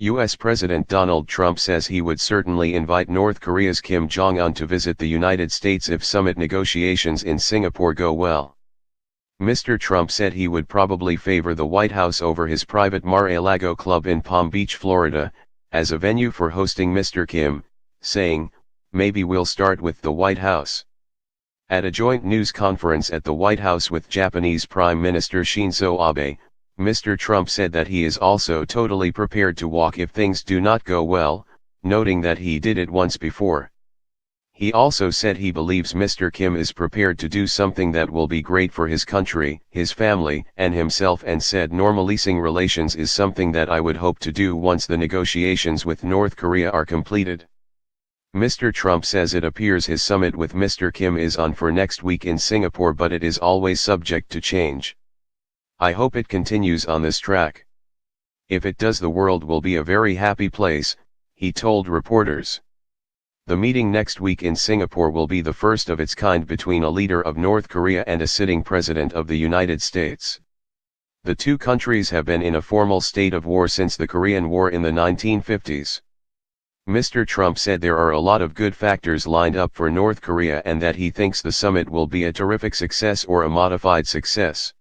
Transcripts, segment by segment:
U.S. President Donald Trump says he would certainly invite North Korea's Kim Jong to visit the United States if summit negotiations in Singapore go well. Mr. Trump said he would probably favor the White House over his private Mar-a-Lago club in Palm Beach, Florida, as a venue for hosting Mr. Kim, saying, "Maybe we'll start with the White House." At a joint news conference at the White House with Japanese Prime Minister Shinzo Abe, Mr. Trump said that he is also totally prepared to walk if things do not go well, noting that he did it once before. He also said he believes Mr. Kim is prepared to do something that will be great for his country, his family, and himself, and said normalizing relations is something that I would hope to do once the negotiations with North Korea are completed. Mr. Trump says it appears his summit with Mr. Kim is on for next week in Singapore, but it is always subject to change. "I hope it continues on this track. If it does, the world will be a very happy place," he told reporters. The meeting next week in Singapore will be the first of its kind between a leader of North Korea and a sitting president of the United States. The two countries have been in a formal state of war since the Korean War in the 1950s. Mr. Trump said there are a lot of good factors lined up for North Korea and that he thinks the summit will be a terrific success or a modified success.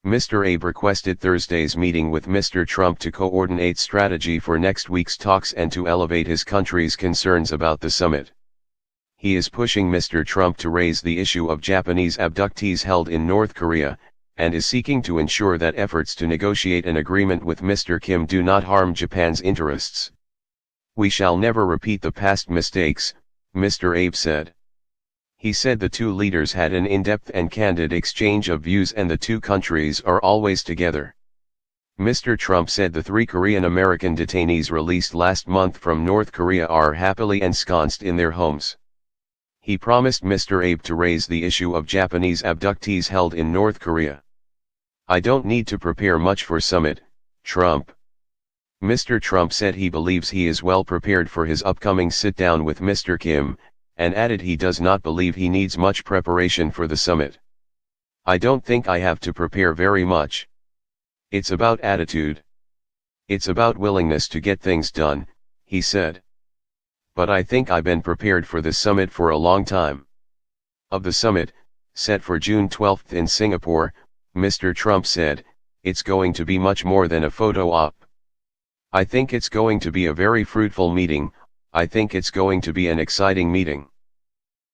Mr. Abe requested Thursday's meeting with Mr. Trump to coordinate strategy for next week's talks and to elevate his country's concerns about the summit. He is pushing Mr. Trump to raise the issue of Japanese abductees held in North Korea, and is seeking to ensure that efforts to negotiate an agreement with Mr. Kim do not harm Japan's interests. "We shall never repeat the past mistakes," Mr. Abe said. He said the two leaders had an in-depth and candid exchange of views and the two countries are always together. Mr. Trump said the 3 Korean-American detainees released last month from North Korea are happily ensconced in their homes. He promised Mr. Abe to raise the issue of Japanese abductees held in North Korea. "I don't need to prepare much for summit, Trump." Mr. Trump said he believes he is well prepared for his upcoming sit-down with Mr. Kim, and added he does not believe he needs much preparation for the summit. "I don't think I have to prepare very much. It's about attitude. It's about willingness to get things done," he said. "But I think I've been prepared for the summit for a long time." Of the summit, set for June 12 in Singapore, Mr. Trump said, "It's going to be much more than a photo op. I think it's going to be a very fruitful meeting. I think it's going to be an exciting meeting."